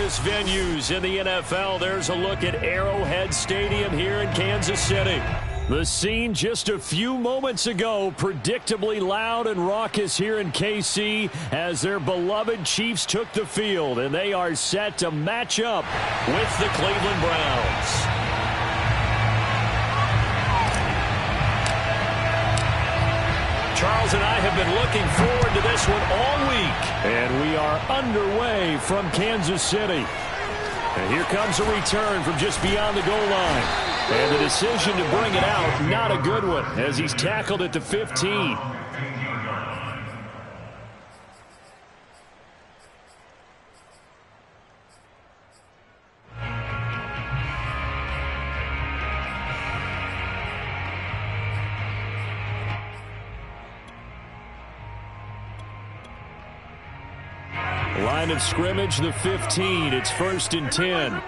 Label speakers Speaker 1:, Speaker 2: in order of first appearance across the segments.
Speaker 1: loudest venues in the NFL. There's a look at Arrowhead Stadium here in Kansas City. The scene just a few moments ago, predictably loud and raucous here in KC as their beloved Chiefs took the field, and they are set to match up with the Cleveland Browns. Charles and I have been looking forward to this one all week, and we are underway from Kansas City. And here comes a return from just beyond the goal line. And the decision to bring it out, not a good one, as he's tackled at the 15. Line of scrimmage, the 15. It's 1st and 10.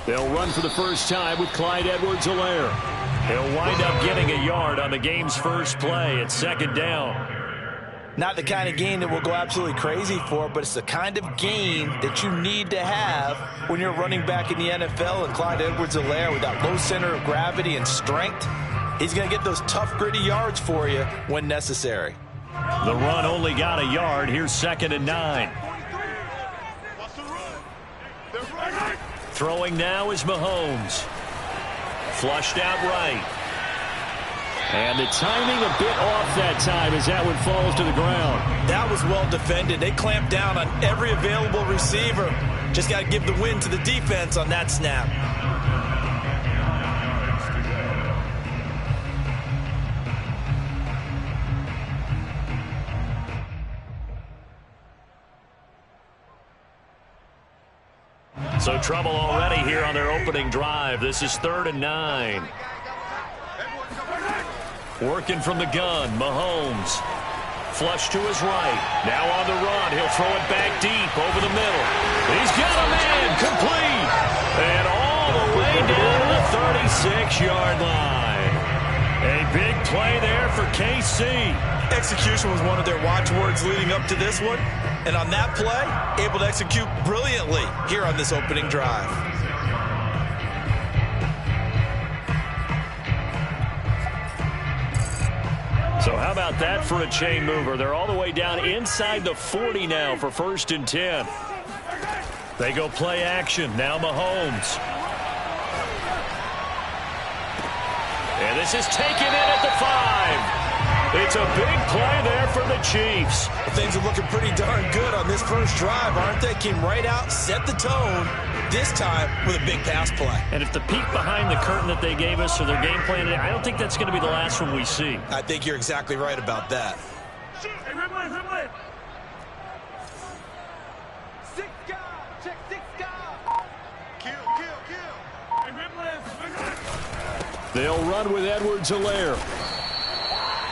Speaker 1: They'll run for the first time with Clyde Edwards-Helaire. He'll wind up getting a yard on the game's first play. It's 2nd down.
Speaker 2: Not the kind of game that we'll go absolutely crazy for, but it's the kind of game that you need to have when you're running back in the NFL. And Clyde Edwards-Helaire, with that low center of gravity and strength, he's going to get those tough, gritty yards for you when necessary.
Speaker 1: The run only got a yard. Here's 2nd and 9. Throwing now is Mahomes. Flushed out right. And the timing a bit off that time as that one falls to the ground.
Speaker 2: That was well defended. They clamped down on every available receiver. Just got to give the win to the defense on that snap.
Speaker 1: So trouble already here on their opening drive. This is 3rd and 9. Working from the gun, Mahomes. Flush to his right. Now on the run. He'll throw it back deep over the middle. He's got a man complete. And all the way down to the 36-yard line. A big play there for KC.
Speaker 2: Execution was one of their watchwords leading up to this one. And on that play, able to execute brilliantly here on this opening drive.
Speaker 1: So how about that for a chain mover? They're all the way down inside the 40 now for 1st and 10. They go play action. Now Mahomes. And this is taken in at the 5. It's a big play there for the Chiefs.
Speaker 2: Things are looking pretty darn good on this first drive, aren't they? Came right out, set the tone, this time with a big pass play.
Speaker 1: And if the peek behind the curtain that they gave us or their game plan, I don't think that's going to be the last one we see.
Speaker 2: I think you're exactly right about that.
Speaker 1: They'll run with Edwards-Helaire.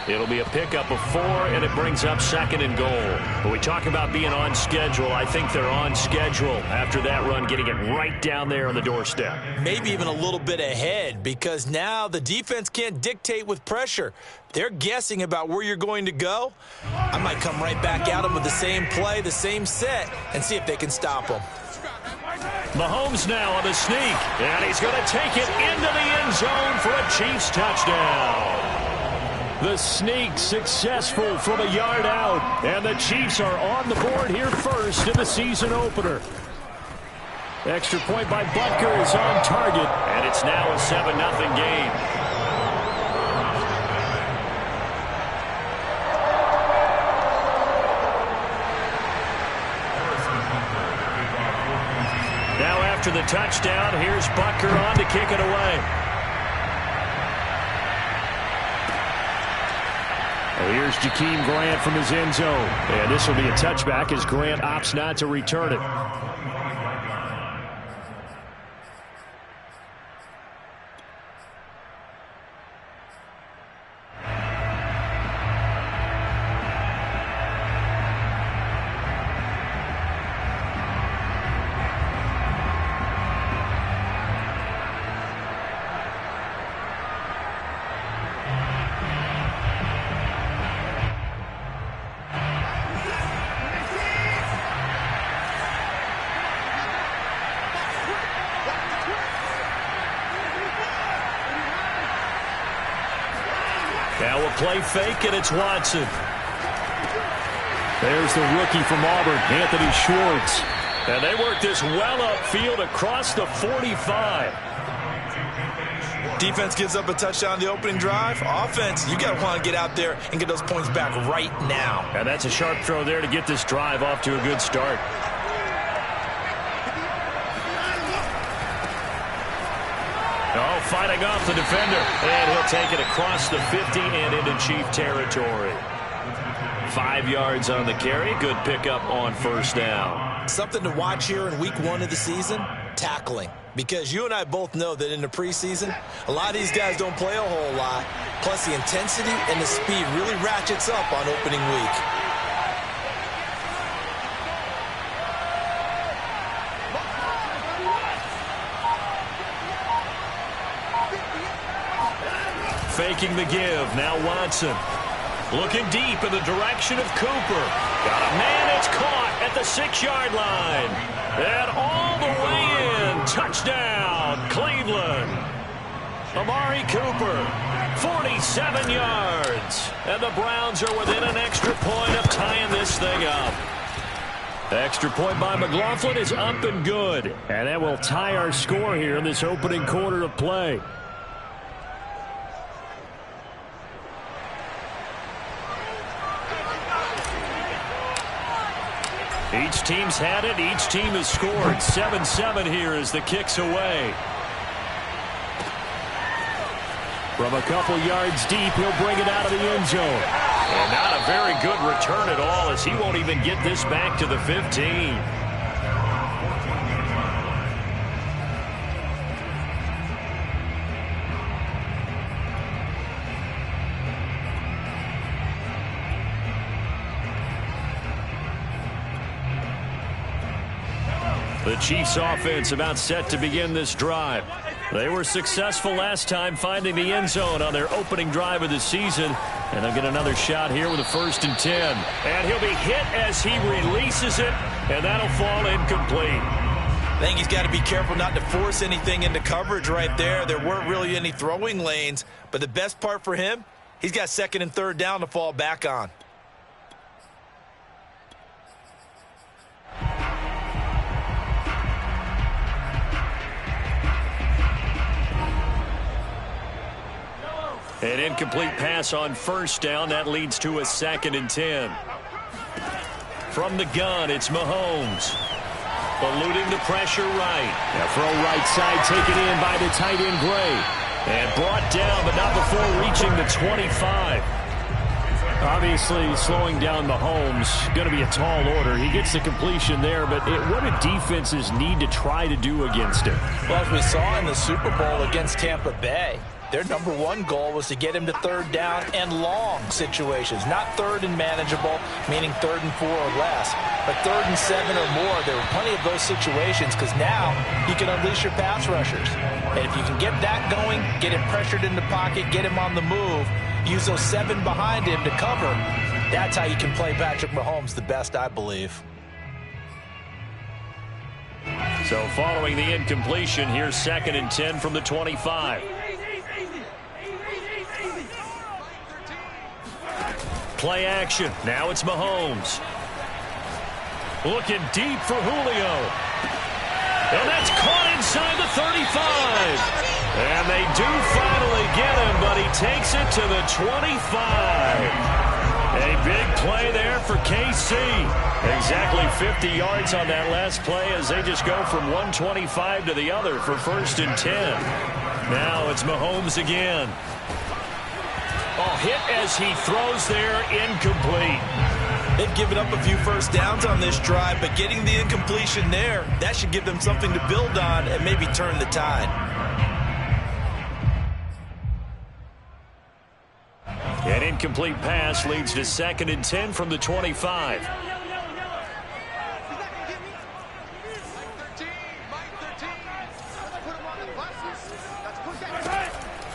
Speaker 1: It'll be a pickup of 4, and it brings up 2nd and goal. But we talk about being on schedule. I think they're on schedule after that run, getting it right down there on the doorstep.
Speaker 2: Maybe even a little bit ahead, because now the defense can't dictate with pressure. They're guessing about where you're going to go. I might come right back at them with the same play, the same set, and see if they can stop them.
Speaker 1: Mahomes now on the sneak, and he's going to take it into the end zone for a Chiefs touchdown. The sneak successful from a yard out, and the Chiefs are on the board here first in the season opener. Extra point by Butker is on target, and it's now a 7-0 game. Now after the touchdown, here's Butker on to kick it away. Here's Jakeem Grant from his end zone. And this will be a touchback as Grant opts not to return it. play fake, and it's Watson. There's the rookie from Auburn, Anthony Schwartz. And they work this well upfield across the 45.
Speaker 2: Defense gives up a touchdown the opening drive. Offense, you got to want to get out there and get those points back right now.
Speaker 1: And that's a sharp throw there to get this drive off to a good start. Oh, fighting off the defender. And he'll take it across the 50 and into Chief territory. 5 yards on the carry. Good pickup on first down.
Speaker 2: Something to watch here in week 1 of the season, tackling. Because you and I both know that in the preseason, a lot of these guys don't play a whole lot. Plus, the intensity and the speed really ratchets up on opening week.
Speaker 1: Faking the give. Now Watson. Looking deep in the direction of Cooper. Got a man. It's caught at the 6-yard line. And all the way in. Touchdown, Cleveland. Amari Cooper, 47 yards. And the Browns are within an extra point of tying this thing up. The extra point by McLaughlin is up and good. And that will tie our score here in this opening quarter of play. Each team's had it. Each team has scored. 7-7 here as the kick's away. From a couple yards deep, he'll bring it out of the end zone. And not a very good return at all, as he won't even get this back to the 15. The Chiefs offense about set to begin this drive. They were successful last time finding the end zone on their opening drive of the season. And they'll get another shot here with a 1st and 10. And he'll be hit as he releases it, and that'll fall incomplete.
Speaker 2: I think he's got to be careful not to force anything into coverage right there. There weren't really any throwing lanes, but the best part for him, he's got 2nd and 3rd down to fall back on.
Speaker 1: An incomplete pass on 1st down. That leads to a 2nd and 10. From the gun, it's Mahomes. Eluding the pressure right. Now throw right side taken in by the tight end Gray. And brought down, but not before reaching the 25. Obviously, slowing down Mahomes, going to be a tall order. He gets the completion there, but what do defenses need to try to do against him?
Speaker 2: Well, as we saw in the Super Bowl against Tampa Bay, their number 1 goal was to get him to 3rd down and long situations. Not 3rd and manageable, meaning 3rd and 4 or less, but 3rd and 7 or more. There were plenty of those situations because now you can unleash your pass rushers. And if you can get that going, get him pressured in the pocket, get him on the move, use those 7 behind him to cover, that's how you can play Patrick Mahomes the best, I believe.
Speaker 1: So following the incompletion, here's 2nd and 10 from the 25. Play action. Now it's Mahomes. Looking deep for Julio. And that's caught inside the 35. And they do finally get him, but he takes it to the 25. A big play there for KC. Exactly 50 yards on that last play as they just go from 125 to the other for 1st and 10. Now it's Mahomes again. Oh, hit as he throws there, incomplete.
Speaker 2: They've given up a few 1st downs on this drive, but getting the incompletion there, that should give them something to build on and maybe turn the tide.
Speaker 1: An incomplete pass leads to 2nd and 10 from the 25.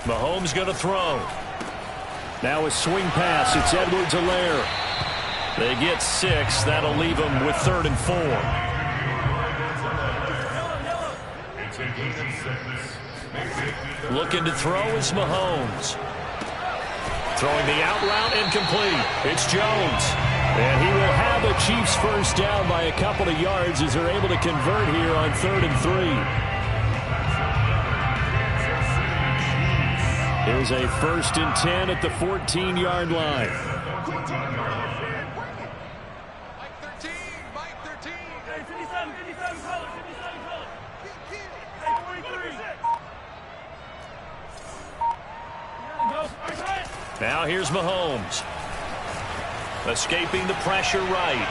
Speaker 1: Mahomes going to throw. Now a swing pass. It's Edwards-Helaire. They get 6. That'll leave them with 3rd and 4. Looking to throw is Mahomes. Throwing the out route incomplete. It's Jones. And he will have a Chiefs first down by a couple of yards as they're able to convert here on 3rd and 3. Here's a 1st and 10 at the 14-yard line. Now here's Mahomes. Escaping the pressure right.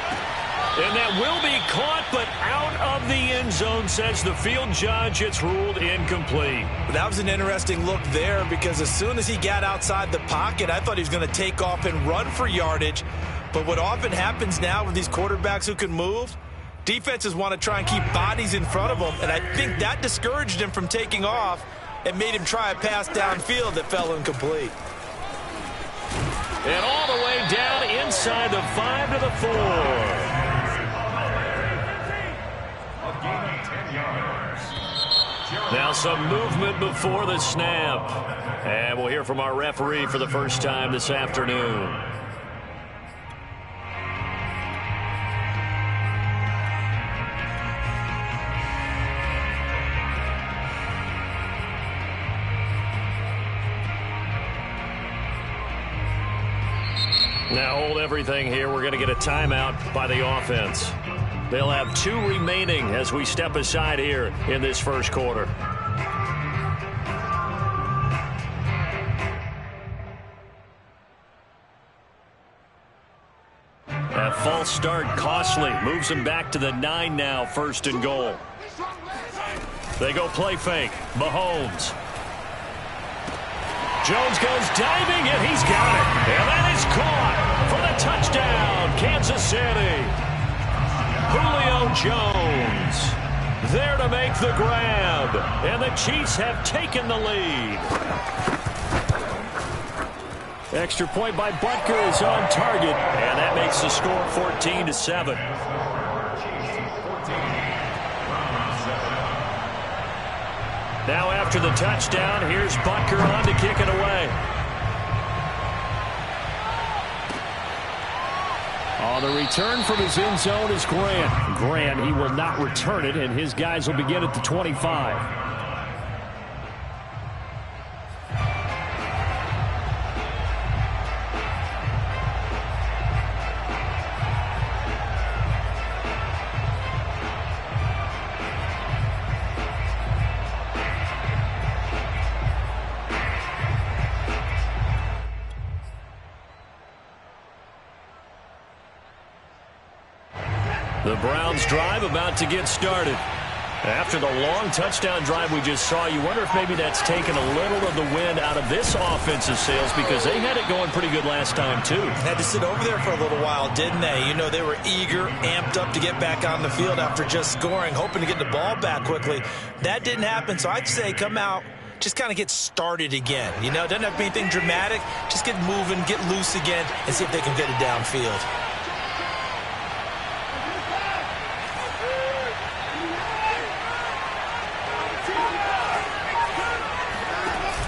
Speaker 1: And that will be caught, but out of the end zone, says the field judge. It's ruled incomplete.
Speaker 2: That was an interesting look there because as soon as he got outside the pocket, I thought he was going to take off and run for yardage. But what often happens now with these quarterbacks who can move, defenses want to try and keep bodies in front of them, and I think that discouraged him from taking off and made him try a pass downfield that fell incomplete.
Speaker 1: And all the way down inside the 5 to the 4. Now some movement before the snap. And we'll hear from our referee for the first time this afternoon. Now hold everything here. We're going to get a timeout by the offense. They'll have 2 remaining as we step aside here in this first quarter. That false start costly. Moves them back to the 9 now, 1st and goal. They go play fake. Mahomes. Jones goes diving, and he's got it. And that is caught for the touchdown, Kansas City. Julio Jones there to make the grab. And the Chiefs have taken the lead. Extra point by Butker is on target, and that makes the score 14-7. Now after the touchdown, here's Butker on to kick it away. On the return from his end zone is Grant. Grant, he will not return it, and his guys will begin at the 25. The Browns drive about to get started. After the long touchdown drive we just saw, you wonder if maybe that's taken a little of the wind out of this offensive sails because they had it going pretty good last time too.
Speaker 2: Had to sit over there for a little while, didn't they? You know, they were eager, amped up to get back on the field after just scoring, hoping to get the ball back quickly. That didn't happen, so I'd say come out, just kind of get started again. You know, it doesn't have to be anything dramatic. Just get moving, get loose again, and see if they can get it downfield.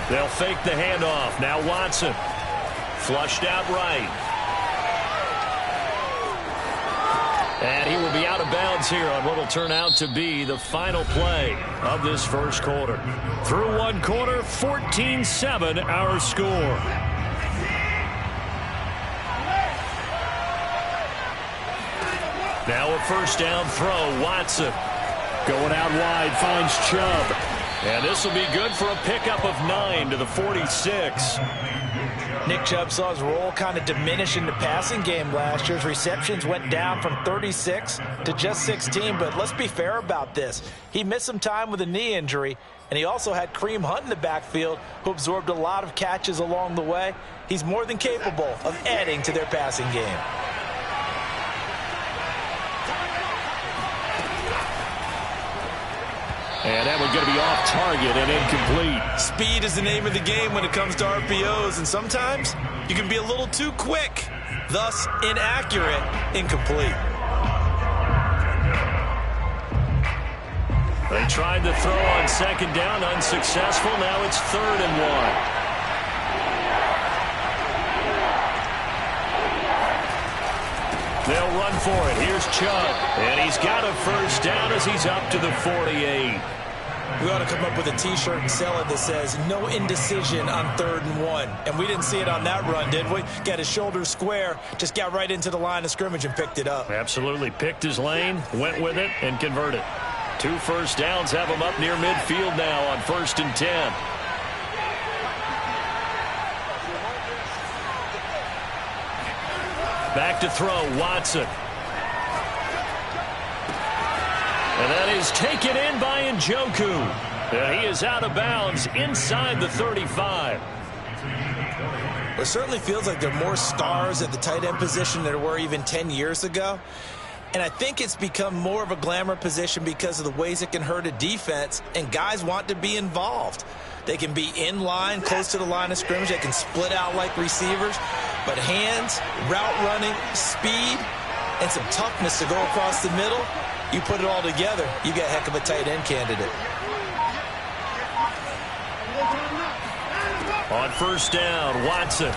Speaker 1: They'll fake the handoff. Now Watson. Flushed out right. And he will be out of bounds here on what will turn out to be the final play of this first quarter. Through one quarter, 14-7 our score. Now a first down throw. Watson going out wide, finds Chubb. And this will be good for a pickup of 9 to the 46.
Speaker 2: Nick Chubb saw his role kind of diminish in the passing game last year. His receptions went down from 36 to just 16, but let's be fair about this. He missed some time with a knee injury, and he also had Kareem Hunt in the backfield, who absorbed a lot of catches along the way. He's more than capable of adding to their passing game.
Speaker 1: And that one's going to be off target and incomplete.
Speaker 2: Speed is the name of the game when it comes to RPOs, and sometimes you can be a little too quick, thus inaccurate, incomplete.
Speaker 1: They tried to throw on second down, unsuccessful. Now it's 3rd and 1. They'll run for it. Here's Chubb. And he's got a first down as he's up to the 48.
Speaker 2: We ought to come up with a T-shirt and sell it that says, no indecision on 3rd and 1. And we didn't see it on that run, did we? Got his shoulders square, just got right into the line of scrimmage and picked it up.
Speaker 1: Absolutely. Picked his lane, went with it, and converted. 2 first downs have him up near midfield now on 1st and 10. Back to throw, Watson. And that is taken in by Njoku. And he is out of bounds inside the 35.
Speaker 2: It certainly feels like there are more stars at the tight end position than there were even 10 years ago. And I think it's become more of a glamour position because of the ways it can hurt a defense, and guys want to be involved. They can be in line, close to the line of scrimmage. They can split out like receivers. But hands, route running, speed, and some toughness to go across the middle, you put it all together, you got a heck of a tight end candidate.
Speaker 1: On 1st down, Watson.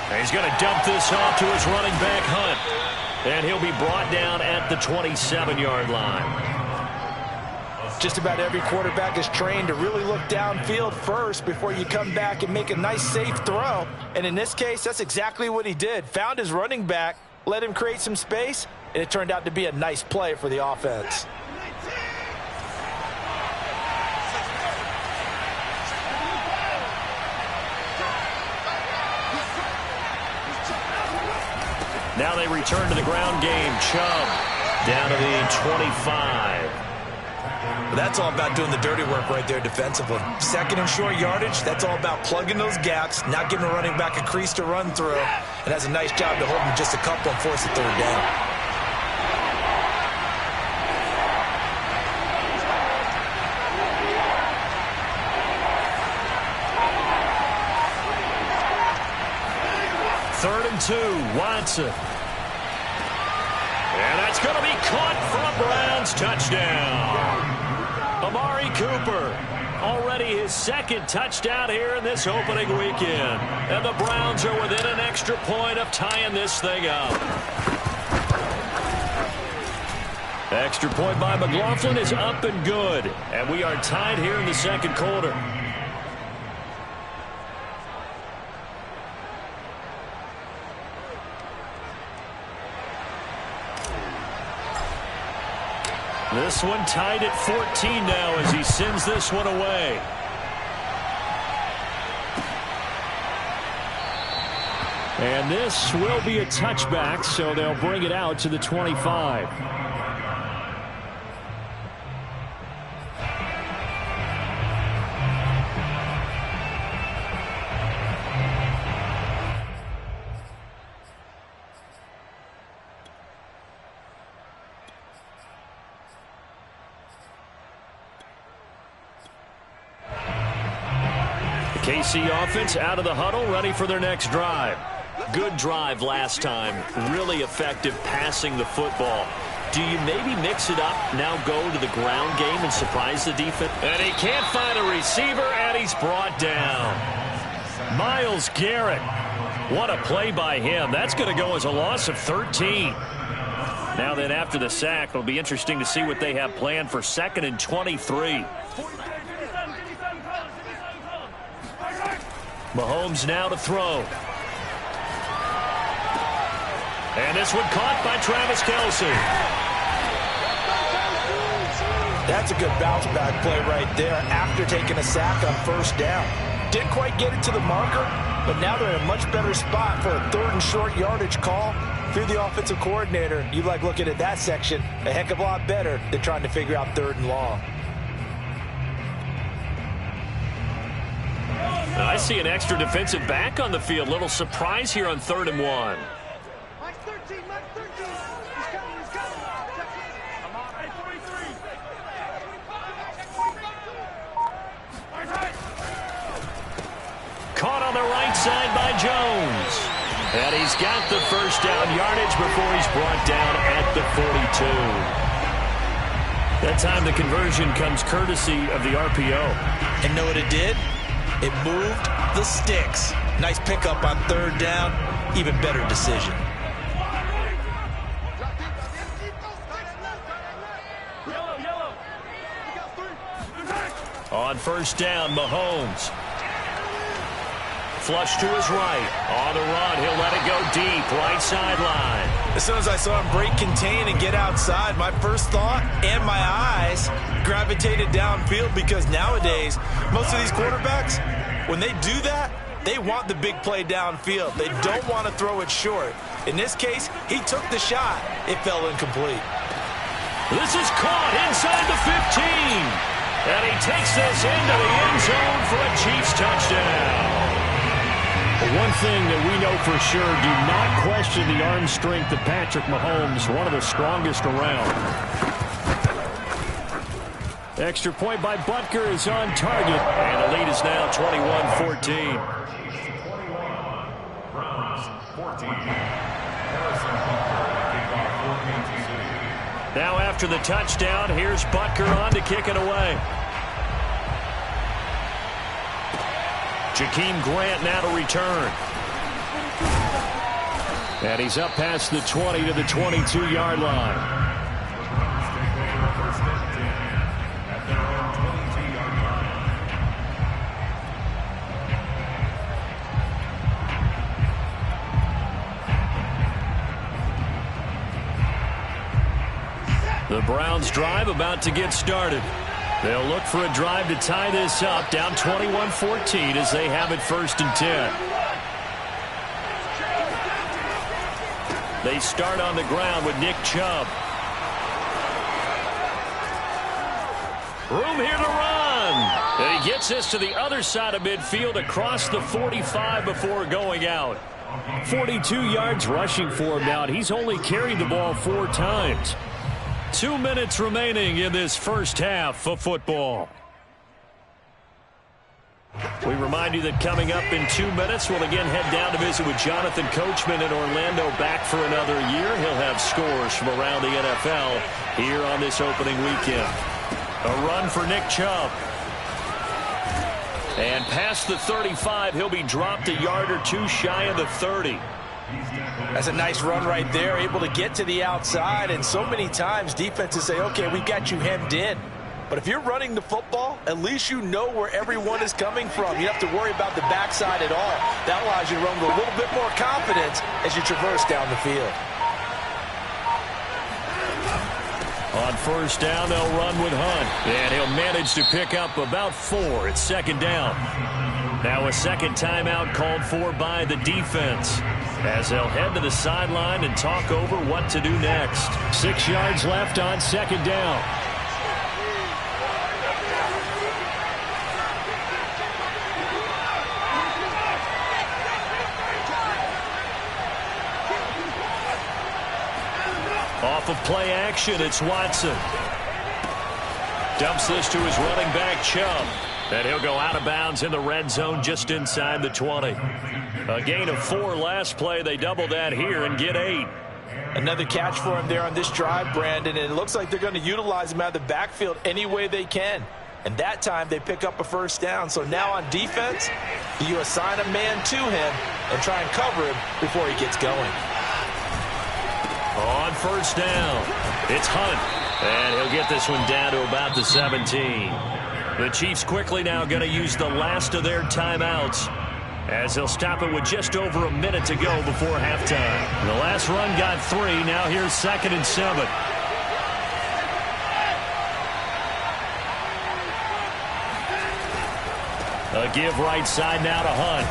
Speaker 1: And he's going to dump this off to his running back, Hunt. And he'll be brought down at the 27-yard line.
Speaker 2: Just about every quarterback is trained to really look downfield first before you come back and make a nice, safe throw. And in this case, that's exactly what he did. Found his running back, let him create some space, and it turned out to be a nice play for the offense.
Speaker 1: Now they return to the ground game. Chubb down to the 25.
Speaker 2: That's all about doing the dirty work right there defensively. 2nd and short yardage, that's all about plugging those gaps, not giving a running back a crease to run through, and has a nice job to hold him just a couple and force a 3rd down.
Speaker 1: Third and 2, Watson. And that's going to be caught for a Browns touchdown. Amari Cooper, already his 2nd touchdown here in this opening weekend. And the Browns are within an extra point of tying this thing up. Extra point by McLaughlin is up and good. And we are tied here in the 2nd quarter. This one tied at 14 now as he sends this one away. And this will be a touchback, so they'll bring it out to the 25. KC offense out of the huddle, ready for their next drive. Good drive last time. Really effective passing the football. Do you maybe mix it up, now go to the ground game and surprise the defense? And he can't find a receiver, and he's brought down. Myles Garrett. What a play by him. That's going to go as a loss of 13. Now then, after the sack, it'll be interesting to see what they have planned for 2nd and 23. Mahomes now to throw. And this one caught by Travis Kelce.
Speaker 2: That's a good bounce back play right there after taking a sack on 1st down. Didn't quite get it to the marker, but now they're in a much better spot for a 3rd and short yardage call. If you're the offensive coordinator, you like looking at that section a heck of a lot better than trying to figure out 3rd and long.
Speaker 1: I see an extra defensive back on the field. Little surprise here on 3rd and 1. Caught on the right side by Jones. And he's got the first down yardage before he's brought down at the 42. That time the conversion comes courtesy of the RPO.
Speaker 2: And know what it did? It moved the sticks. Nice pickup on 3rd down. Even better decision.
Speaker 1: On first down, Mahomes. Flush to his right. On the run, he'll let it go deep. Right sideline.
Speaker 2: As soon as I saw him break contain and get outside, my first thought and my eyes gravitated downfield, because nowadays, most of these quarterbacks, when they do that, they want the big play downfield. They don't want to throw it short. In this case, he took the shot. It fell incomplete.
Speaker 1: This is caught inside the 15. And he takes this into the end zone for a Chiefs touchdown.
Speaker 3: One thing that we know for sure, do not question the arm strength of Patrick Mahomes, one of the strongest around. Extra point by Butker is on target.
Speaker 1: And the lead is now 21-14. Now after the touchdown, here's Butker on to kick it away. Jakeem Grant now to return. And he's up past the 20 to the 22-yard line. The Browns drive about to get started. They'll look for a drive to tie this up, down 21-14 as they have it 1st and 10. They start on the ground with Nick Chubb. Room here to run. And he gets this to the other side of midfield across the 45 before going out.
Speaker 3: 42 yards rushing for him now. He's only carried the ball 4 times.
Speaker 1: 2 minutes remaining in this first half of football. We remind you that coming up in 2 minutes, we'll again head down to visit with Jonathan Coachman in Orlando, back for another year. He'll have scores from around the NFL here on this opening weekend. A run for Nick Chubb. And past the 35, he'll be dropped a yard or two shy of the 30.
Speaker 2: That's a nice run right there, able to get to the outside. And so many times defenses say, okay, we've got you hemmed in. But if you're running the football, at least you know where everyone is coming from. You don't have to worry about the backside at all. That allows you to run with a little bit more confidence as you traverse down the field.
Speaker 1: On first down, they'll run with Hunt. And he'll manage to pick up about 4. It's 2nd down. Now a second timeout called for by the defense, as they'll head to the sideline and talk over what to do next.
Speaker 3: 6 yards left on 2nd down.
Speaker 1: Off of play action, it's Watson. Dumps this to his running back, Chubb. And he'll go out of bounds in the red zone just inside the 20. A gain of 4 last play. They double that here and get 8.
Speaker 2: Another catch for him there on this drive, Brandon, and it looks like they're going to utilize him out of the backfield any way they can. And that time they pick up a first down. So now on defense, you assign a man to him and try and cover him before he gets going.
Speaker 1: On first down, it's Hunt. And he'll get this one down to about the 17. The Chiefs quickly now going to use the last of their timeouts, as they'll stop it with just over a minute to go before halftime. The last run got 3. Now here's 2nd and 7. A give right side now to Hunt.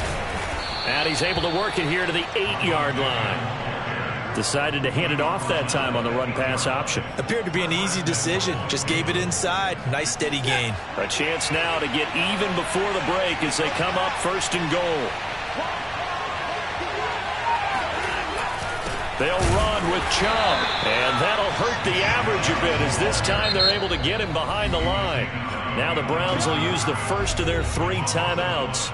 Speaker 1: And he's able to work it here to the 8-yard line. Decided to hand it off that time on the run-pass option.
Speaker 2: Appeared to be an easy decision. Just gave it inside. Nice steady gain.
Speaker 1: A chance now to get even before the break as they come up 1st and goal. They'll run with Chubb, and that'll hurt the average a bit, as this time they're able to get him behind the line. Now the Browns will use the first of their 3 timeouts,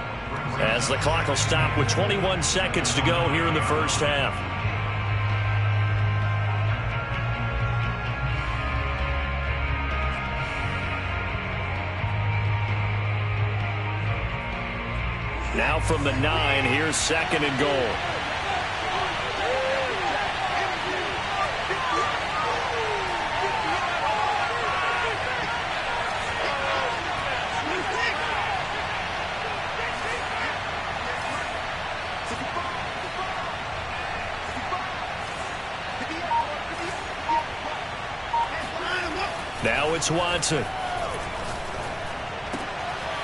Speaker 1: as the clock will stop with 21 seconds to go here in the first half. Now from the 9, here's 2nd and goal. Now it's Watson.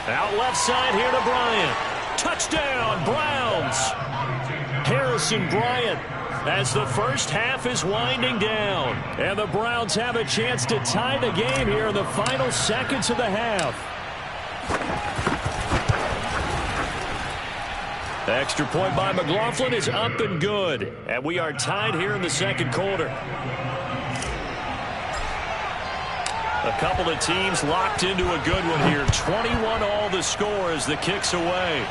Speaker 1: Out left side here to Bryant. Touchdown, Browns. Harrison Bryant as the first half is winding down. And the Browns have a chance to tie the game here in the final seconds of the half. The extra point by McLaughlin is up and good. And we are tied here in the second quarter. A couple of teams locked into a good one here. 21 all the score as the kick's away.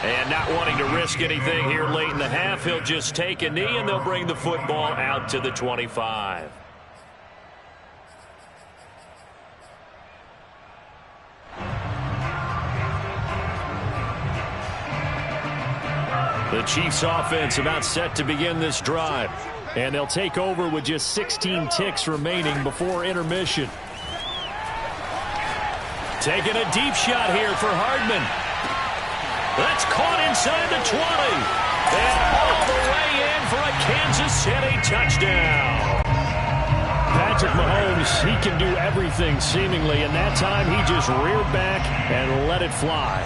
Speaker 1: And not wanting to risk anything here late in the half, he'll just take a knee and they'll bring the football out to the 25. The Chiefs offense about set to begin this drive. And they'll take over with just 16 ticks remaining before intermission. Taking a deep shot here for Hardman. That's caught inside the 20. And all the way in for a Kansas City touchdown. Patrick Mahomes, he can do everything seemingly, and that time he just reared back and let it fly.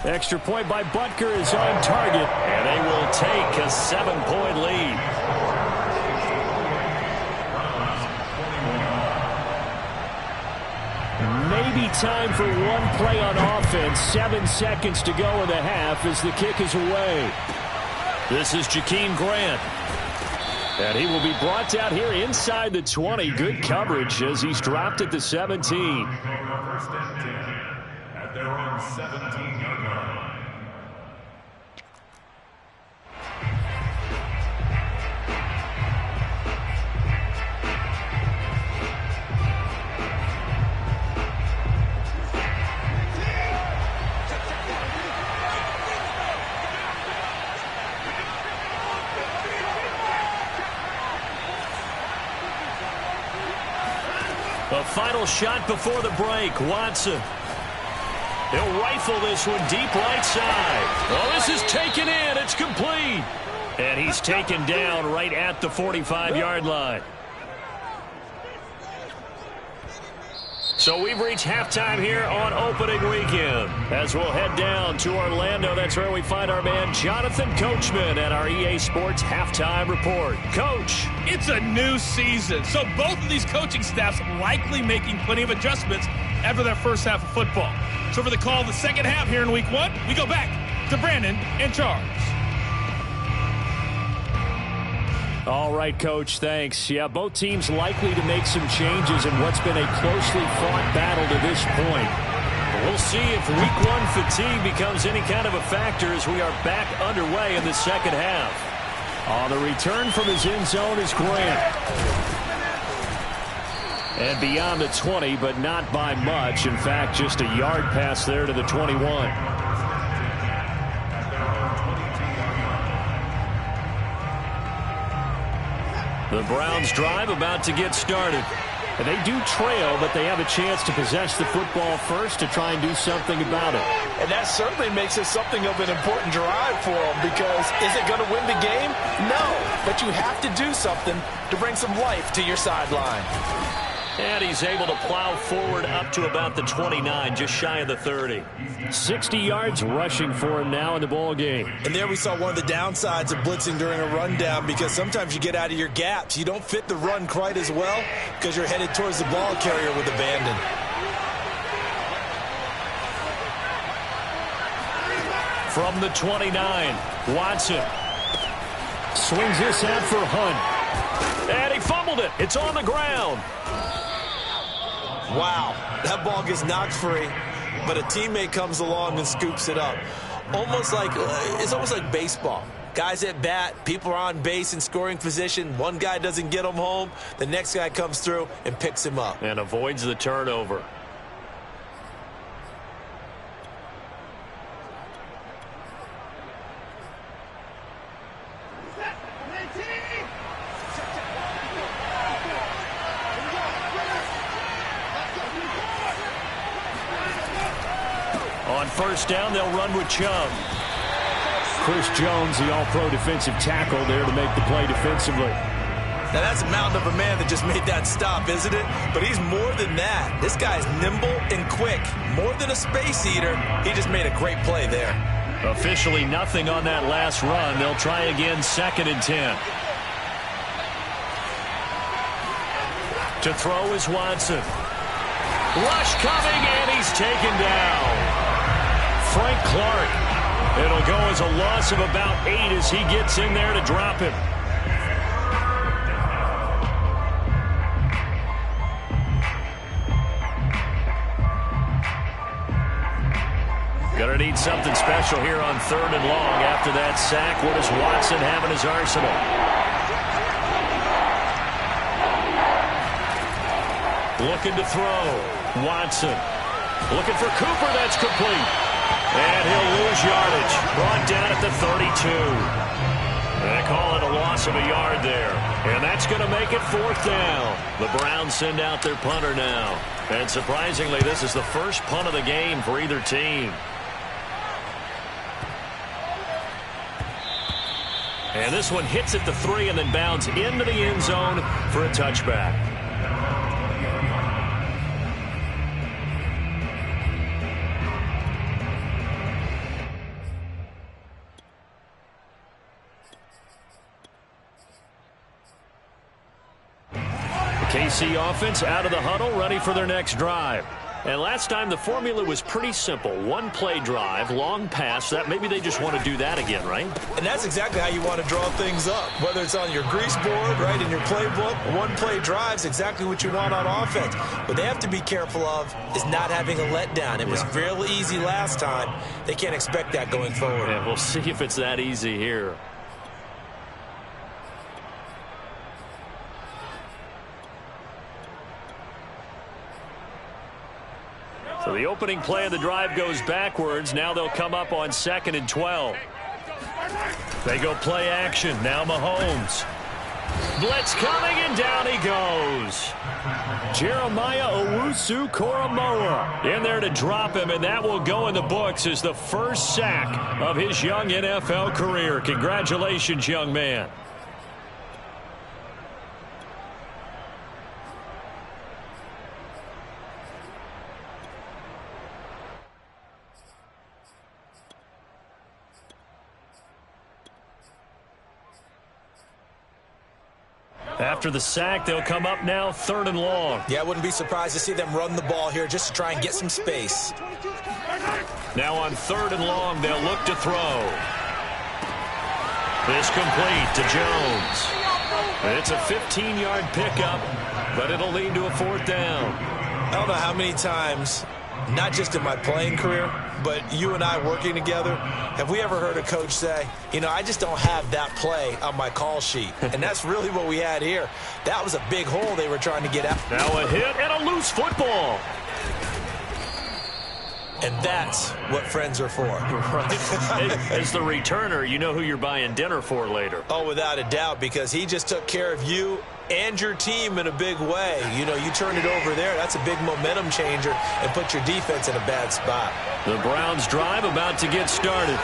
Speaker 1: Extra point by Butker is on target, and they will take a 7-point lead. Maybe time for one play on offense. 7 seconds to go in the half as the kick is away. This is Jakeem Grant. And he will be brought out here inside the 20. Good coverage as he's dropped at the 17. At their own 17-yard line. A final shot before the break. Watson. He'll rifle this one deep right side. Oh, this is taken in. It's complete. And he's taken down right at the 45-yard line. So we've reached halftime here on opening weekend. As we'll head down to Orlando, that's where we find our man Jonathan Coachman at our EA Sports Halftime Report. Coach.
Speaker 4: It's a new season, so both of these coaching staffs likely making plenty of adjustments after their first half of football. So for the call of the second half here in Week 1, we go back to Brandon and Charles.
Speaker 1: All right, Coach, thanks. Yeah, both teams likely to make some changes in what's been a closely fought battle to this point. But we'll see if Week 1 fatigue becomes any kind of a factor as we are back underway in the second half. On the return from his end zone is Grant. And beyond the 20, but not by much. In fact, just a yard pass there to the 21. The Browns drive about to get started. And they do trail, but they have a chance to possess the football first to try and do something about it.
Speaker 2: And that certainly makes it something of an important drive for them, because is it going to win the game? No, but you have to do something to bring some life to your sideline.
Speaker 1: And he's able to plow forward up to about the 29, just shy of the 30. 60 yards rushing for him now in the ball game.
Speaker 2: And there we saw one of the downsides of blitzing during a rundown, because sometimes you get out of your gaps. You don't fit the run quite as well because you're headed towards the ball carrier with abandon.
Speaker 1: From the 29, Watson swings this out for Hunt. And he fumbled it. It's on the ground.
Speaker 2: Wow, that ball gets knocked free, but a teammate comes along and scoops it up. It's almost like baseball. Guys at bat, people are on base in scoring position. One guy doesn't get him home. The next guy comes through and picks him up.
Speaker 1: And avoids the turnover. On first down, they'll run with Chubb.
Speaker 3: Chris Jones, the all-pro defensive tackle, there to make the play defensively.
Speaker 2: Now, that's a mountain of a man that just made that stop, isn't it? But he's more than that. This guy's nimble and quick. More than a space eater, he just made a great play there.
Speaker 1: Officially nothing on that last run. They'll try again, 2nd and 10. To throw is Watson. Rush coming, and he's taken down. Frank Clark. It'll go as a loss of about 8 as he gets in there to drop him. Gonna need something special here on 3rd and long after that sack. What does Watson have in his arsenal? Looking to throw. Watson. Looking for Cooper. That's complete. And he'll lose yardage. Brought down at the 32. They call it a loss of a yard there. And that's going to make it 4th down. The Browns send out their punter now. And surprisingly, this is the first punt of the game for either team. And this one hits at the 3 and then bounds into the end zone for a touchback. The KC offense out of the huddle, ready for their next drive. And last time the formula was pretty simple. 1-play drive, long pass. That maybe they just want to do that again, right?
Speaker 2: And that's exactly how you want to draw things up. Whether it's on your grease board, right, in your playbook, 1-play drive's exactly what you want on offense. What they have to be careful of is not having a letdown. It was real easy last time. They can't expect that going forward.
Speaker 1: Yeah, we'll see if it's that easy here. So the opening play of the drive goes backwards. Now they'll come up on 2nd and 12. They go play action. Now Mahomes. Blitz coming, and down he goes. Jeremiah Owusu-Koramoah in there to drop him, and that will go in the books as the first sack of his young NFL career. Congratulations, young man. After the sack, they'll come up now 3rd and long.
Speaker 2: Yeah, I wouldn't be surprised to see them run the ball here just to try and get some space.
Speaker 1: Now on 3rd and long, they'll look to throw. This complete to Jones. It's a 15-yard pickup, but it'll lead to a 4th down.
Speaker 2: I don't know how many times, not just in my playing career, but you and I working together, have we ever heard a coach say, you know, I just don't have that play on my call sheet. And that's really what we had here. That was a big hole they were trying to get out.
Speaker 1: Now a hit and a loose football.
Speaker 2: And that's what friends are for.
Speaker 1: Right. As the returner, you know who you're buying dinner for later.
Speaker 2: Oh, without a doubt, because he just took care of you and your team in a big way. You know, you turn it over there, that's a big momentum changer and put your defense in a bad spot.
Speaker 1: The Browns drive about to get started.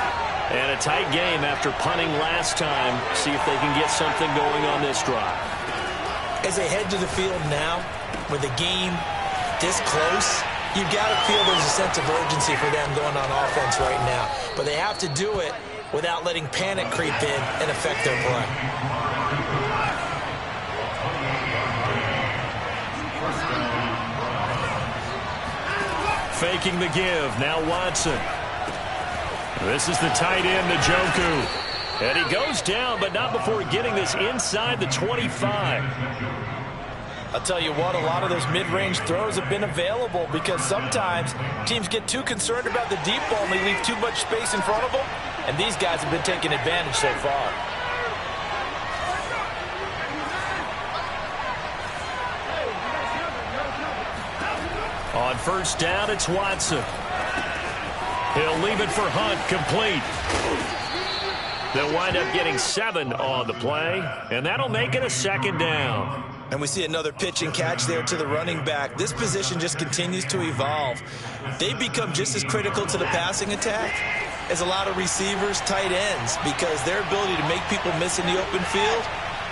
Speaker 1: And a tight game after punting last time. See if they can get something going on this drive.
Speaker 2: As they head to the field now, with the game this close, you've got to feel there's a sense of urgency for them going on offense right now. But they have to do it without letting panic creep in and affect their play.
Speaker 1: Faking the give. Now Watson. This is the tight end, Njoku. And he goes down, but not before getting this inside the 25.
Speaker 2: I'll tell you what, a lot of those mid-range throws have been available because sometimes teams get too concerned about the deep ball and they leave too much space in front of them. And these guys have been taking advantage so far.
Speaker 1: On 1st down, it's Watson. He'll leave it for Hunt, complete. They'll wind up getting 7 on the play, and that'll make it a 2nd down.
Speaker 2: And we see another pitch and catch there to the running back. This position just continues to evolve. They become just as critical to the passing attack is a lot of receivers, tight ends, because their ability to make people miss in the open field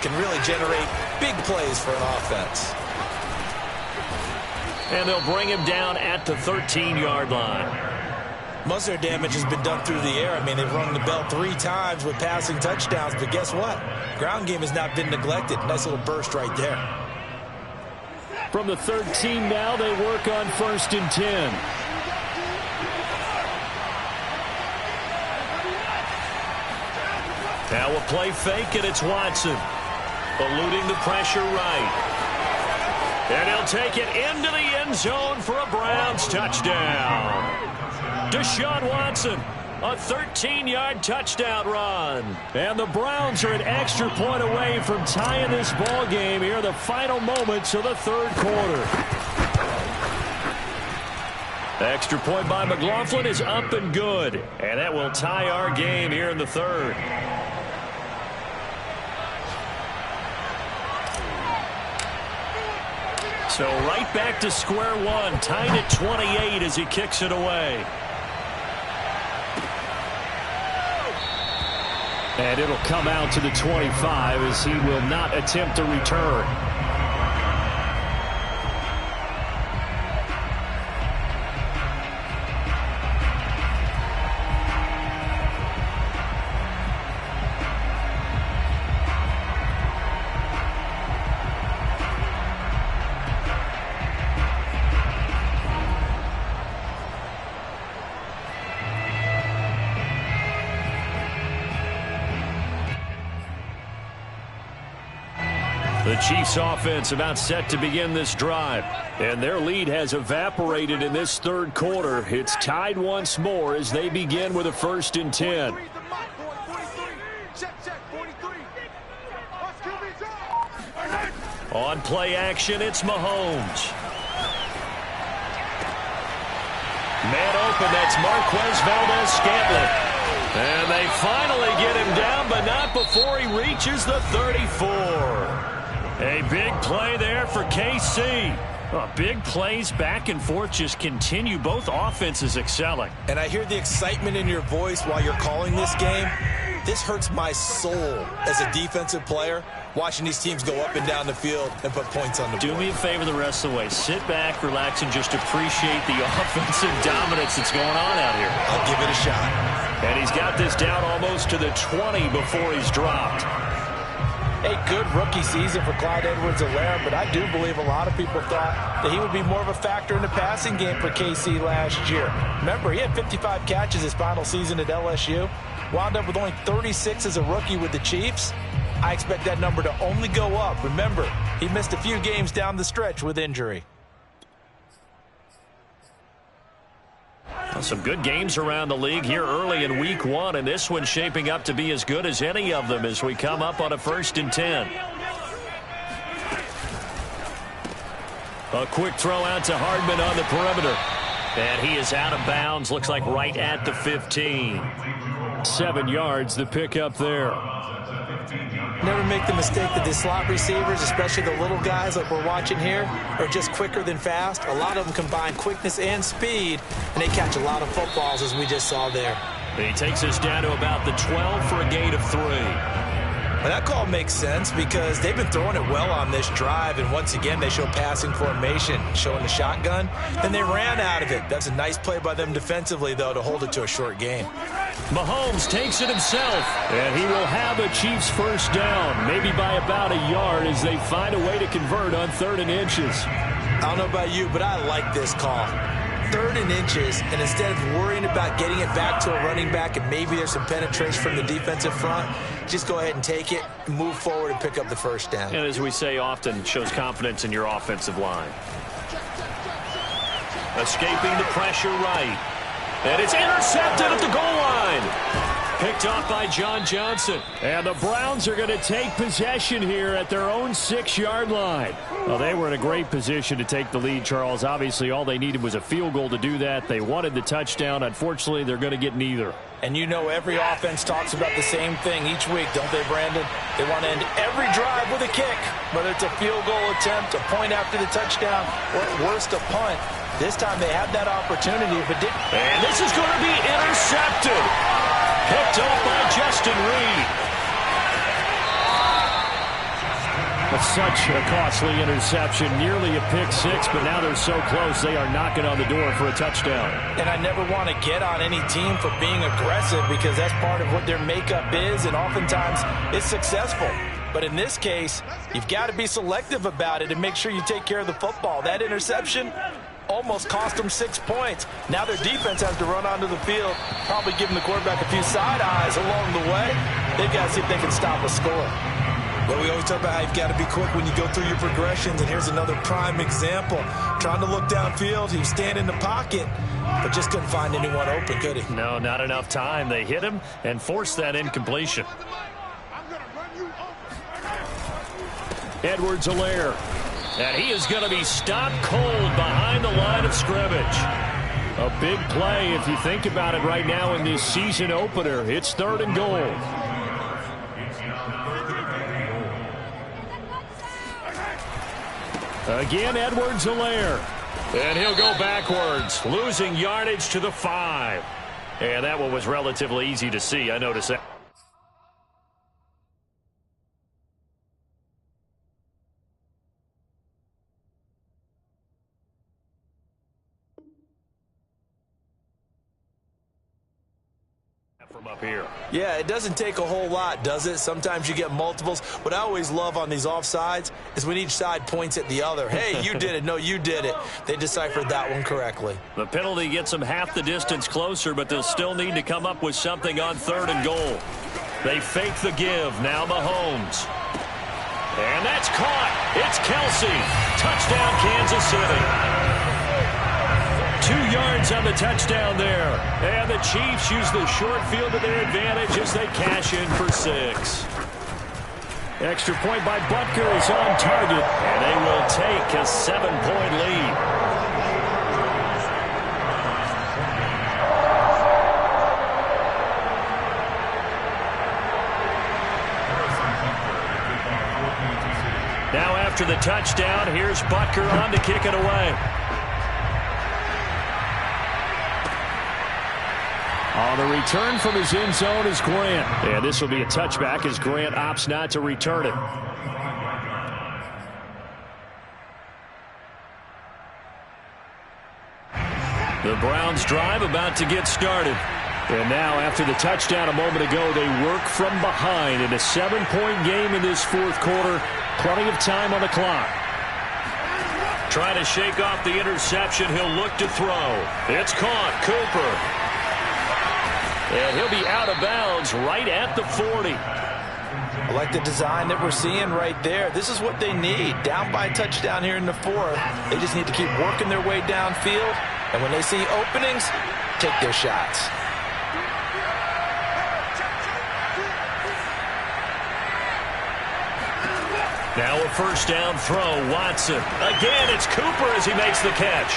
Speaker 2: can really generate big plays for an offense.
Speaker 3: And they'll bring him down at the 13-yard line.
Speaker 2: Most of their damage has been done through the air. I mean, they've rung the bell 3 times with passing touchdowns, but guess what? Ground game has not been neglected. Nice little burst right there.
Speaker 3: From the 13 now, they work on 1st and 10. Now a play fake, and it's Watson. Eluding the pressure right. And he'll take it into the end zone for a Browns touchdown. Deshaun Watson, a 13-yard touchdown run. And the Browns are an extra point away from tying this ball game here in the final moments of the 3rd quarter. Extra point by McLaughlin is up and good. And that will tie our game here in the 3rd. So right back to square one, tied at 28 as he kicks it away. And it'll come out to the 25 as he will not attempt a return. The Chiefs offense about set to begin this drive. And their lead has evaporated in this 3rd quarter. It's tied once more as they begin with a 1st and 10. On play action, it's Mahomes. Man open, that's Marquez Valdes-Scantling. And they finally get him down, but not before he reaches the 34. A big play there for KC. Big plays back and forth just continue. Both offenses excelling.
Speaker 2: And I hear the excitement in your voice while you're calling this game. This hurts my soul as a defensive player, watching these teams go up and down the field and put points on the board.
Speaker 3: Do me a favor the rest of the way. Sit back, relax, and just appreciate the offensive dominance that's going on out here.
Speaker 2: I'll give it a shot.
Speaker 3: And he's got this down almost to the 20 before he's dropped.
Speaker 2: A good rookie season for Clyde Edwards-Helaire, but I do believe a lot of people thought that he would be more of a factor in the passing game for KC last year. Remember, he had 55 catches his final season at LSU, wound up with only 36 as a rookie with the Chiefs. I expect that number to only go up. Remember, he missed a few games down the stretch with injury.
Speaker 3: Some good games around the league here early in week 1, and this one's shaping up to be as good as any of them as we come up on a 1st and 10. A quick throw out to Hardman on the perimeter. And he is out of bounds, looks like right at the 15. 7 yards, the pickup there.
Speaker 2: Never make the mistake that the slot receivers, especially the little guys like we're watching here, are just quicker than fast. A lot of them combine quickness and speed, and they catch a lot of footballs, as we just saw there.
Speaker 3: He takes us down to about the 12 for a gain of 3.
Speaker 2: Well, that call makes sense because they've been throwing it well on this drive, and once again they show passing formation, showing the shotgun. Then they ran out of it. That's a nice play by them defensively, though, to hold it to a short gain.
Speaker 3: Mahomes takes it himself, and he will have a Chiefs 1st down, maybe by about a yard as they find a way to convert on 3rd and inches.
Speaker 2: I don't know about you, but I like this call. 3rd and inches, and instead of worrying about getting it back to a running back and maybe there's some penetration from the defensive front, just go ahead and take it, move forward, and pick up the 1st down.
Speaker 3: And as we say often, shows confidence in your offensive line. Escaping the pressure right. And it's intercepted at the goal line. Picked off by John Johnson. And the Browns are going to take possession here at their own 6-yard line. Well, they were in a great position to take the lead, Charles. Obviously, all they needed was a field goal to do that. They wanted the touchdown. Unfortunately, they're going to get neither.
Speaker 2: And you know every offense talks about the same thing each week, don't they, Brandon? They want to end every drive with a kick, whether it's a field goal attempt, a point after the touchdown, or at worst a punt. This time they had that opportunity, but didn't.
Speaker 1: And this is going to be intercepted. Picked off by Justin Reed.
Speaker 3: That's such a costly interception, nearly a pick six, but now they're so close they are knocking on the door for a touchdown.
Speaker 2: And I never want to get on any team for being aggressive because that's part of what their makeup is, and oftentimes it's successful. But in this case, you've got to be selective about it and make sure you take care of the football. That interception almost cost them 6 points. Now their defense has to run onto the field, probably giving the quarterback a few side eyes along the way. They've got to see if they can stop a score.
Speaker 5: Well, we always talk about how you've got to be quick when you go through your progressions, and here's another prime example. Trying to look downfield, he was standing in the pocket, but just couldn't find anyone open, could he?
Speaker 1: No, not enough time. They hit him and forced that incompletion.
Speaker 3: Edwards-Helaire.
Speaker 1: And he is going to be stopped cold behind the line of scrimmage.
Speaker 3: A big play if you think about it right now in this season opener. It's 3rd and goal. Again, Edwards-Helaire.
Speaker 1: And he'll go backwards, losing yardage to the 5. And that one was relatively easy to see. I noticed that. From up here.
Speaker 2: Yeah, it doesn't take a whole lot, does it? Sometimes you get multiples. What I always love on these offsides is when each side points at the other. Hey, you did it. No, you did it. They deciphered that one correctly.
Speaker 1: The penalty gets them half the distance closer, but they'll still need to come up with something on 3rd and goal. They fake the give. Now Mahomes. And that's caught. It's Kelsey. Touchdown, Kansas City. 2 yards on the touchdown there. And the Chiefs use the short field to their advantage as they cash in for 6.
Speaker 3: Extra point by Butker is on target.
Speaker 1: And they will take a 7-point lead. Now after the touchdown, here's Butker on to kick it away.
Speaker 3: On the return from his end zone is Grant. And this will be a touchback as Grant opts not to return it.
Speaker 1: The Browns drive about to get started.
Speaker 3: And now after the touchdown a moment ago, they work from behind in a 7-point game in this 4th quarter. Plenty of time on the clock.
Speaker 1: Trying to shake off the interception. He'll look to throw. It's caught. Cooper. And he'll be out of bounds right at the 40.
Speaker 2: I like the design that we're seeing right there. This is what they need. Down by a touchdown here in the 4th. They just need to keep working their way downfield. And when they see openings, take their shots.
Speaker 1: Now a first down throw. Watson. Again, it's Cooper as he makes the catch.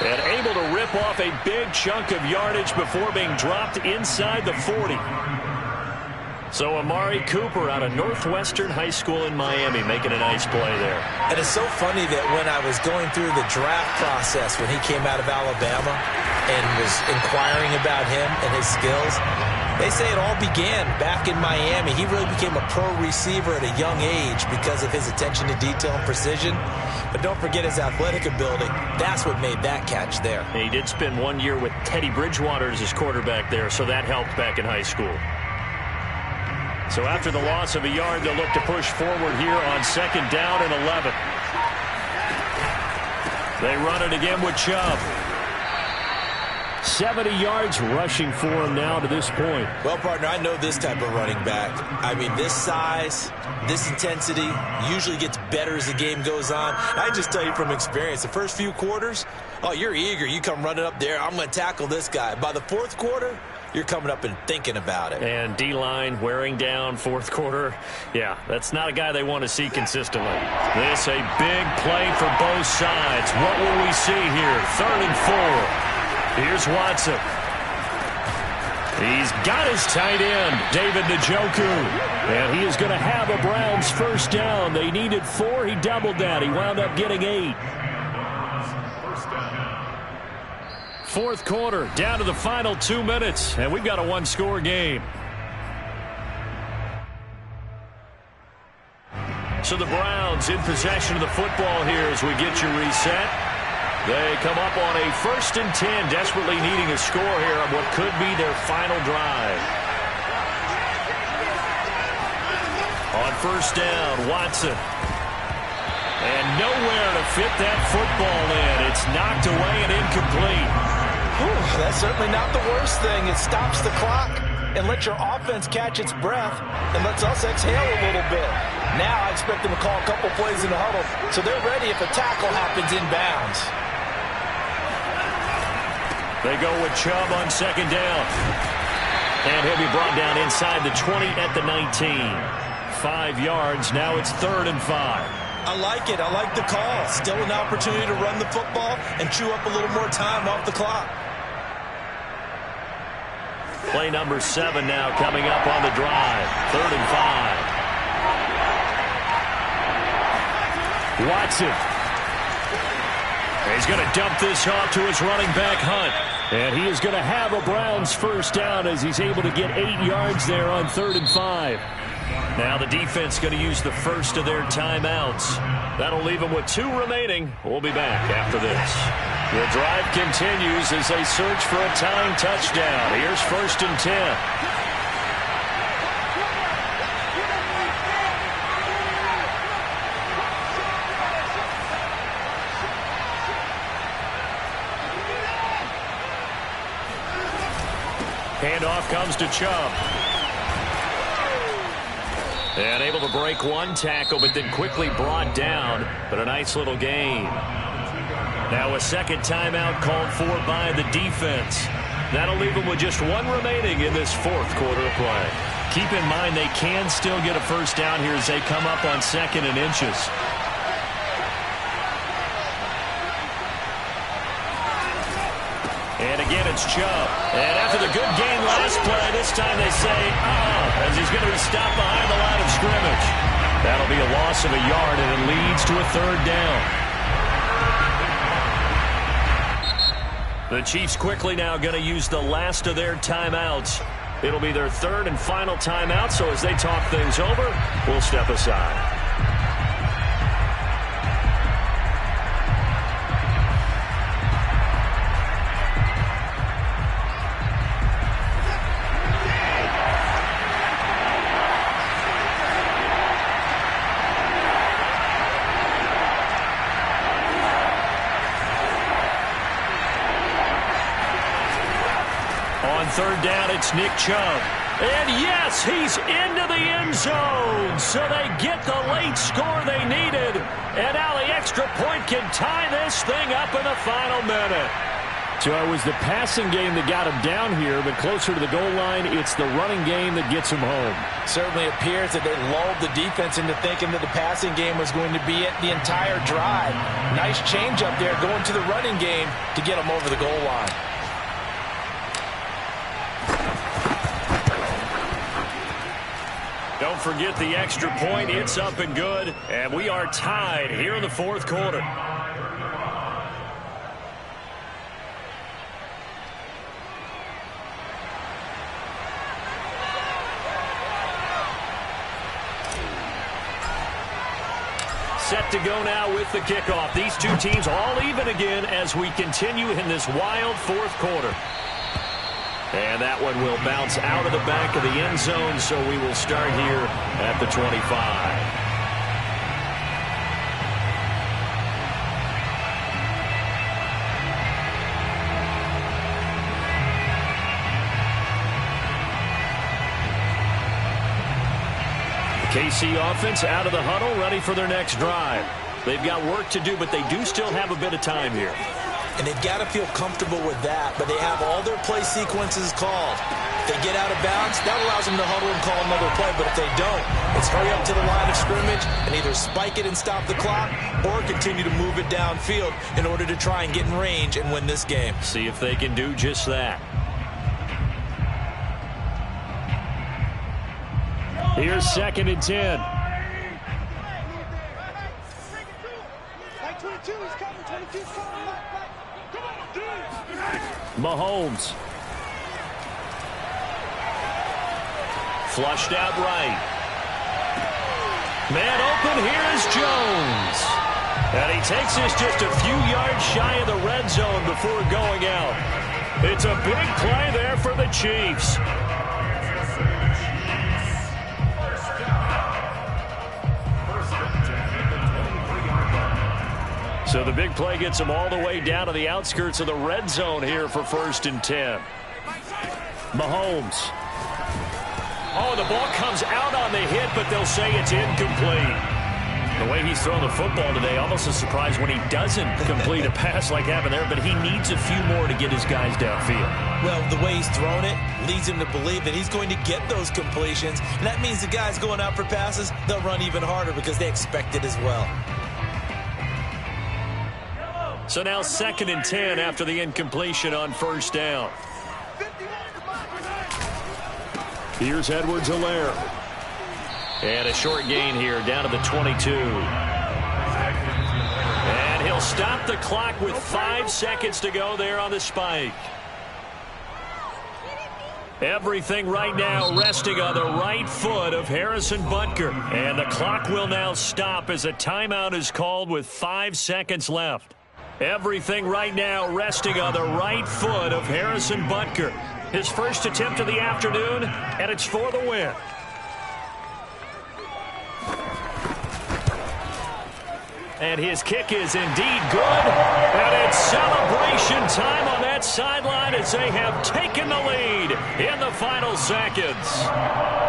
Speaker 1: And able to rip off a big chunk of yardage before being dropped inside the 40. So Amari Cooper out of Northwestern High School in Miami making a nice play there.
Speaker 2: And it's so funny that when I was going through the draft process when he came out of Alabama and was inquiring about him and his skills, they say it all began back in Miami. He really became a pro receiver at a young age because of his attention to detail and precision. But don't forget his athletic ability. That's what made that catch there.
Speaker 1: He did spend 1 year with Teddy Bridgewater as his quarterback there, so that helped back in high school. So after the loss of a yard, they'll look to push forward here on 2nd down and 11. They run it again with Chubb.
Speaker 3: 70 yards rushing for him now to this point.
Speaker 2: Well, partner, I know this type of running back. I mean, this size, this intensity usually gets better as the game goes on. I just tell you from experience, the first few quarters, oh, you're eager. You come running up there. I'm going to tackle this guy. By the 4th quarter, you're coming up and thinking about it.
Speaker 1: And D-line wearing down 4th quarter. Yeah, that's not a guy they want to see consistently. This a big play for both sides. What will we see here? 3rd and 4. Here's Watson. He's got his tight end, David Njoku.
Speaker 3: And he is going to have a Browns first down. They needed 4. He doubled that. He wound up getting 8.
Speaker 1: Fourth quarter, down to the final 2 minutes, and we've got a one-score game. So the Browns in possession of the football here as we get you reset. They come up on a 1st and 10, desperately needing a score here on what could be their final drive. On 1st down, Watson. And nowhere to fit that football in. It's knocked away and incomplete.
Speaker 2: Whew, that's certainly not the worst thing. It stops the clock and lets your offense catch its breath and lets us exhale a little bit. Now I expect them to call a couple plays in the huddle so they're ready if a tackle happens inbounds.
Speaker 1: They go with Chubb on 2nd down. And he'll be brought down inside the 20 at the 19. 5 yards. Now it's 3rd and 5.
Speaker 5: I like it. I like the call. Still an opportunity to run the football and chew up a little more time off the clock.
Speaker 1: Play number 7 now coming up on the drive. 3rd and 5. Watson. He's going to dump this off to his running back, Hunt. And he is going to have a Browns first down as he's able to get 8 yards there on 3rd and 5. Now the defense going to use the first of their timeouts. That'll leave them with 2 remaining. We'll be back after this. The drive continues as they search for a tying touchdown. Here's 1st and 10. Handoff comes to Chubb. And able to break one tackle, but then quickly brought down. But a nice little gain. Now a second timeout called for by the defense. That'll leave them with just 1 remaining in this 4th quarter of play. Keep in mind they can still get a first down here as they come up on 2nd and inches. And again, it's Chubb. And after the good game last play, this time they say, as he's going to be stopped behind the line of scrimmage. That'll be a loss of a yard, and it leads to a 3rd down. The Chiefs quickly now going to use the last of their timeouts. It'll be their 3rd and final timeout, so as they talk things over, we'll step aside. On 3rd down, it's Nick Chubb. And yes, he's into the end zone. So they get the late score they needed. And now the extra point can tie this thing up in the final minute. So it was the passing game that got him down here, but closer to the goal line, it's the running game that gets him home.
Speaker 2: Certainly appears that they lulled the defense into thinking that the passing game was going to be it the entire drive. Nice change up there going to the running game to get him over the goal line.
Speaker 1: Don't forget the extra point. It's up and good. And we are tied here in the 4th quarter. Set to go now with the kickoff. These two teams all even again as we continue in this wild 4th quarter. And that one will bounce out of the back of the end zone, so we will start here at the 25. The KC offense out of the huddle, ready for their next drive. They've got work to do, but they do still have a bit of time here.
Speaker 5: And they've got to feel comfortable with that, but they have all their play sequences called. If they get out of bounds, that allows them to huddle and call another play, but if they don't, it's hurry up to the line of scrimmage and either spike it and stop the clock or continue to move it downfield in order to try and get in range and win this game.
Speaker 1: See if they can do just that. Here's 2nd and 10. Mahomes. Flushed out right. Man open, here's Jones. And he takes this just a few yards shy of the red zone before going out. It's a big play there for the Chiefs. So the big play gets them all the way down to the outskirts of the red zone here for 1st and 10. Mahomes. Oh, the ball comes out on the hit, but they'll say it's incomplete. The way he's thrown the football today, almost a surprise when he doesn't complete a pass like happened there, but he needs a few more to get his guys downfield.
Speaker 5: Well, the way he's thrown it leads him to believe that he's going to get those completions, and that means the guys going out for passes, they'll run even harder because they expect it as well.
Speaker 1: So now 2nd and 10 after the incompletion on 1st down. Here's Edwards-Helaire. And a short gain here down to the 22. And he'll stop the clock with 5 seconds to go there on the spike. Everything right now resting on the right foot of Harrison Butker. And the clock will now stop as a timeout is called with 5 seconds left. Everything right now resting on the right foot of Harrison Butker. His first attempt of the afternoon, and it's for the win. And his kick is indeed good. And it's celebration time on that sideline as they have taken the lead in the final seconds.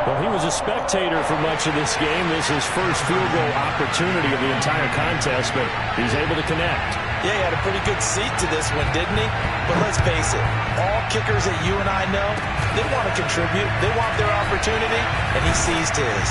Speaker 1: Well, he was a spectator for much of this game. This is his first field goal opportunity of the entire contest, but he's able to connect.
Speaker 5: Yeah, he had a pretty good seat to this one, didn't he? But let's face it, all kickers that you and I know, they want to contribute. They want their opportunity, and he seized his.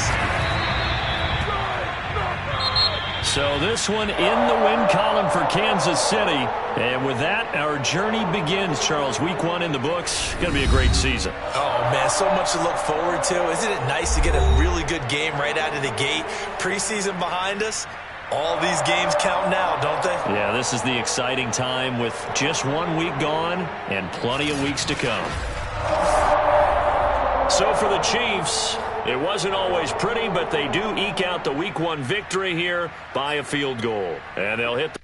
Speaker 1: So this one in the win column for Kansas City. And with that, our journey begins, Charles. Week 1 in the books. Going to be a great season.
Speaker 5: Oh, man, so much to look forward to. Isn't it nice to get a really good game right out of the gate? Preseason behind us. All these games count now, don't they?
Speaker 1: Yeah, this is the exciting time with just 1 week gone and plenty of weeks to come. So for the Chiefs, it wasn't always pretty, but they do eke out the Week 1 victory here by a field goal. And they'll hit
Speaker 3: it.